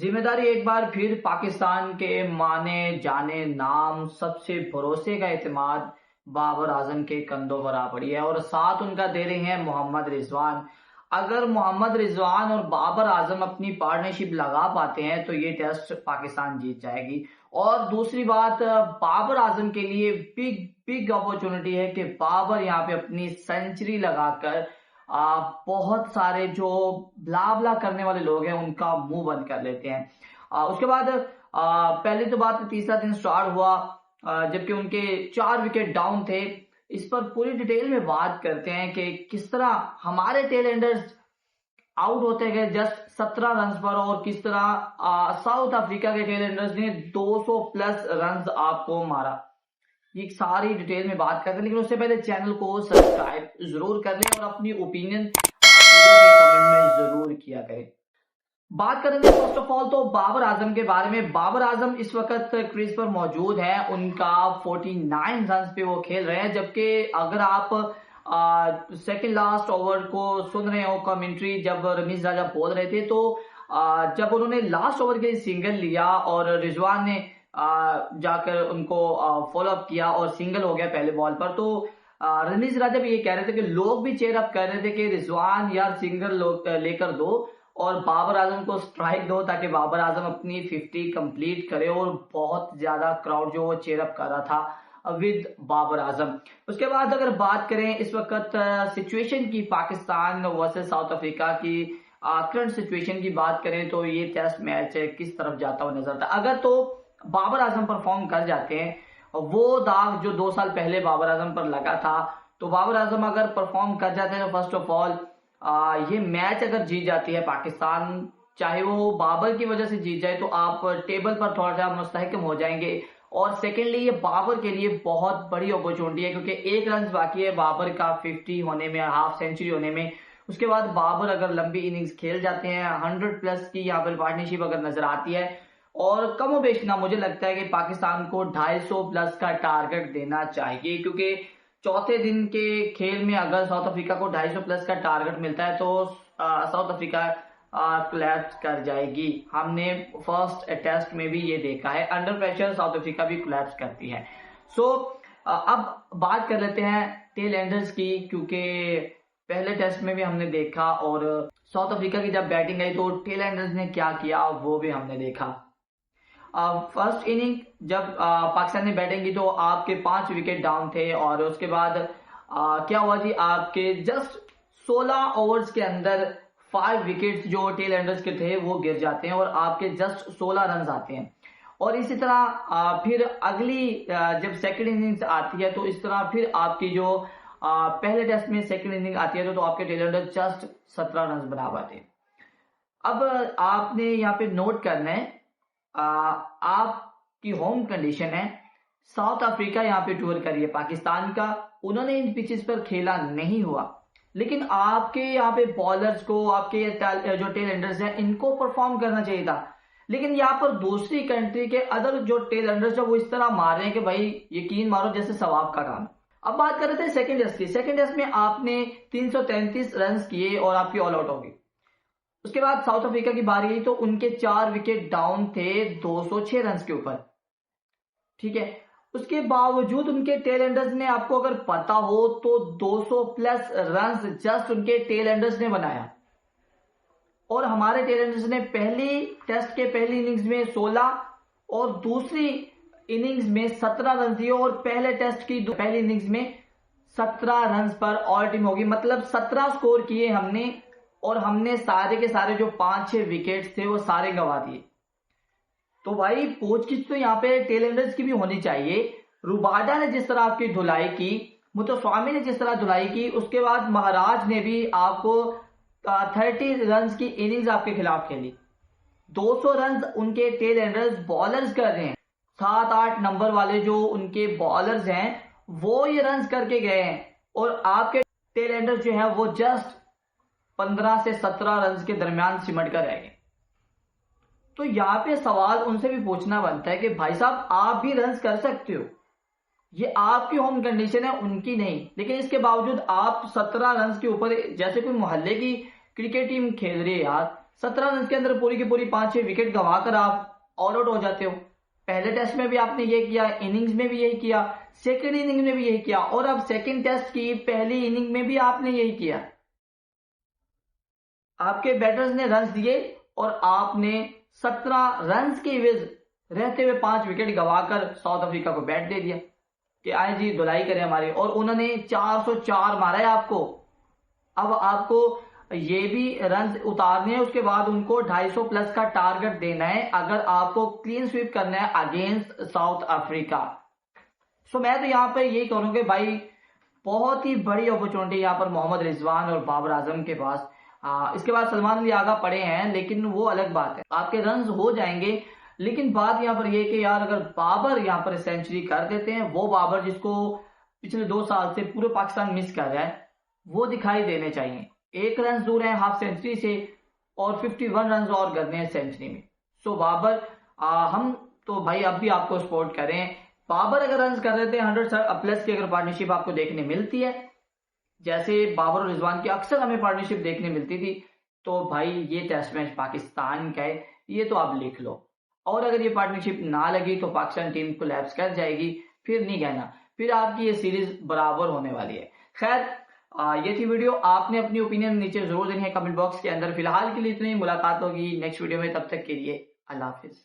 जिम्मेदारी एक बार फिर पाकिस्तान के माने जाने नाम सबसे भरोसे का एतमाद बाबर आजम के कंधों पर आ पड़ी है और साथ उनका दे रहे हैं मोहम्मद रिजवान। अगर मोहम्मद रिजवान और बाबर आजम अपनी पार्टनरशिप लगा पाते हैं तो ये टेस्ट पाकिस्तान जीत जाएगी। और दूसरी बात, बाबर आजम के लिए बिग बिग अपॉर्चुनिटी है कि बाबर यहाँ पे अपनी सेंचुरी लगाकर बहुत सारे जो ब्ला ब्ला करने वाले लोग हैं उनका मुंह बंद कर लेते हैं। उसके बाद पहली तो बात, तीसरा दिन स्टार्ट हुआ जबकि उनके 4 विकेट डाउन थे। इस पर पूरी डिटेल में बात करते हैं कि किस तरह हमारे टेल एंडर्स आउट होते गए जस्ट 17 रन पर और किस तरह साउथ अफ्रीका के टेल एंडर्स ने 200 प्लस रन आपको मारा। ये सारी डिटेल में बात करते हैं, लेकिन उससे पहले चैनल को सब्सक्राइब जरूर कर लें और अपनी ओपिनियन कमेंट में जरूर किया करें। बात करेंगे फर्स्ट ऑफ ऑल तो बाबर आजम के बारे में। बाबर आजम इस वक्त क्रीज पर मौजूद है, उनका 49 रन पे वो खेल रहे हैं। जबकि अगर आप सेकंड लास्ट ओवर को सुन रहे हो कमेंट्री, जब रमीज राजा बोल रहे थे तो जब उन्होंने लास्ट ओवर के सिंगल लिया और रिजवान ने जाकर उनको फॉलो अप किया और सिंगल हो गया पहले बॉल पर, तो रमीज राजा भी ये कह रहे थे कि लोग भी चेयर अप कर रहे थे कि रिजवान यार सिंगल लेकर दो और बाबर आजम को स्ट्राइक दो ताकि बाबर आजम अपनी 50 कंप्लीट करे। और बहुत ज्यादा क्राउड जो चेयर अप कर रहा था विद बाबर आजम। उसके बाद अगर बात करें इस वक्त सिचुएशन की, पाकिस्तान वर्सेस साउथ अफ्रीका की करंट सिचुएशन की बात करें तो ये टेस्ट मैच किस तरफ जाता हुआ नजर आता है। अगर तो बाबर आजम परफॉर्म कर जाते हैं, वो दाग जो 2 साल पहले बाबर आजम पर लगा था, तो बाबर आजम अगर परफॉर्म कर जाते हैं तो फर्स्ट ऑफ ऑल ये मैच अगर जीत जाती है पाकिस्तान, चाहे वो बाबर की वजह से जीत जाए, तो आप टेबल पर थोड़ा सा मुस्तहकम हो जाएंगे। और सेकेंडली ये बाबर के लिए बहुत बड़ी अपॉर्चुनिटी है क्योंकि 1 रन बाकी है बाबर का 50 होने में, हाफ सेंचुरी होने में। उसके बाद बाबर अगर लंबी इनिंग्स खेल जाते हैं, 100 प्लस की यहाँ पर पार्टनरशिप अगर नजर आती है और कम बेश ना, मुझे लगता है कि पाकिस्तान को 250 प्लस का टारगेट देना चाहिए क्योंकि चौथे दिन के खेल में अगर साउथ अफ्रीका को 250 प्लस का टारगेट मिलता है तो साउथ अफ्रीका कोलैप्स कर जाएगी। हमने फर्स्ट टेस्ट में भी ये देखा है, अंडर प्रेशर साउथ अफ्रीका भी कोलैप्स करती है। अब बात कर लेते हैं टेल एंडर्स की, क्योंकि पहले टेस्ट में भी हमने देखा और साउथ अफ्रीका की जब बैटिंग आई तो टेल एंडर्स ने क्या किया वो भी हमने देखा। फर्स्ट इनिंग जब पाकिस्तान ने बैटिंग की तो आपके 5 विकेट डाउन थे और उसके बाद क्या हुआ जी, आपके जस्ट 16 ओवर्स के अंदर 5 विकेट्स जो टेल एंडर्स के थे वो गिर जाते हैं और आपके जस्ट 16 रन आते हैं। और इसी तरह फिर अगली जब सेकंड इनिंग्स आती है तो इस तरह फिर आपकी जो पहले टेस्ट में सेकंड इनिंग आती है तो आपके टेल एंडर्स जस्ट 17 रन बना पाते हैं। अब आपने यहाँ पे नोट करना है, आपकी होम कंडीशन है, साउथ अफ्रीका यहाँ पे टूर करिए पाकिस्तान का, उन्होंने इन पिचेस पर खेला नहीं हुआ, लेकिन आपके यहाँ पे बॉलर्स को, आपके जो टेल एंडर्स हैं इनको परफॉर्म करना चाहिए था। लेकिन यहाँ पर दूसरी कंट्री के अदर जो टेल एंडर्स है वो इस तरह मार रहे हैं कि भाई यकीन मारो जैसे सवाब का काम। अब बात कर रहे थे सेकेंड टेस्ट की। सेकेंड टेस्ट में आपने 333 रन किए और आपकी ऑल आउट होगी। उसके बाद साउथ अफ्रीका की बारी आई तो उनके 4 विकेट डाउन थे 206 रन के ऊपर, ठीक है। उसके बावजूद उनके टेल एंडर्स ने, आपको अगर पता हो तो 200 प्लस रन जस्ट उनके टेल एंडर्स ने बनाया और हमारे टेल एंडर्स ने पहली टेस्ट के पहली इनिंग्स में 16 और दूसरी इनिंग्स में 17 रन दिए और पहले टेस्ट की पहली इनिंग्स में 17 रन पर ऑल टीम होगी, मतलब 17 स्कोर किए हमने और हमने सारे के सारे जो 5-6 विकेट्स थे वो सारे गंवा दिए। तो भाई पूछगिछ तो यहाँ पे टेल एंडर्स की भी होनी चाहिए। रुबाडा ने जिस तरह आपकी धुलाई की, मुतस्वामी ने जिस तरह धुलाई की, उसके बाद महाराज ने भी आपको 30 रन की इनिंग्स आपके खिलाफ खेली। 200 रन उनके टेल एंडर्स बॉलर्स कर रहे हैं, 7-8 नंबर वाले जो उनके बॉलर्स हैं वो ये रन करके गए हैं और आपके टेल एंडर्स जो है वो जस्ट 15 से 17 रन के दरमियान सिमट कर रह गए। तो यहाँ पे सवाल उनसे भी पूछना बनता है कि भाई साहब आप भी रन कर सकते हो, ये आपकी होम कंडीशन है उनकी नहीं, लेकिन इसके बावजूद आप 17 रन के ऊपर, जैसे कोई मोहल्ले की क्रिकेट टीम खेल रही है यार, 17 रन के अंदर पूरी की पूरी 5-6 विकेट गंवाकर आप ऑल आउट हो जाते हो। पहले टेस्ट में भी आपने ये किया, इनिंग्स में भी यही किया, सेकेंड इनिंग में भी यही किया, और अब सेकेंड टेस्ट की पहली इनिंग में भी आपने यही किया। आपके बैटर्स ने रन दिए और आपने 17 रन के इवज रहते हुए 5 विकेट गंवाकर साउथ अफ्रीका को बैट दे दिया कि आए जी धुलाई करें हमारी, और उन्होंने 404 मारा है आपको। अब आपको ये भी रन उतारने हैं, उसके बाद उनको 250 प्लस का टारगेट देना है अगर आपको क्लीन स्वीप करना है अगेंस्ट साउथ अफ्रीका। सो मैं तो यहाँ पे यही करूंगा भाई, बहुत ही बड़ी अपॉर्चुनिटी यहाँ पर मोहम्मद रिजवान और बाबर आजम के पास। इसके बाद सलमान अली आगा पड़े हैं, लेकिन वो अलग बात है, आपके रन हो जाएंगे। लेकिन बात यहाँ पर ये कि यार अगर बाबर यहाँ पर सेंचुरी कर देते हैं, वो बाबर जिसको पिछले 2 साल से पूरे पाकिस्तान मिस कर रहा है, वो दिखाई देने चाहिए। 1 रन दूर है हाफ सेंचुरी से और 51 रन और करने हैं सेंचुरी में। सो बाबर हम तो भाई अब भी आपको सपोर्ट करें। बाबर अगर रन कर रहे थे 100 प्लस की अगर पार्टनरशिप आपको देखने मिलती है, जैसे बाबर और रिजवान की अक्सर हमें पार्टनरशिप देखने मिलती थी, तो भाई ये टेस्ट मैच पाकिस्तान का है, ये तो आप लिख लो। और अगर ये पार्टनरशिप ना लगी तो पाकिस्तान टीम कोलैप्स कर जाएगी, फिर नहीं कहना, फिर आपकी ये सीरीज बराबर होने वाली है। खैर ये थी वीडियो, आपने अपनी ओपिनियन नीचे जरूर देनी है कमेंट बॉक्स के अंदर। फिलहाल के लिए इतनी मुलाकात होगी नेक्स्ट वीडियो में, तब तक के लिए अल्लाह हाफिज।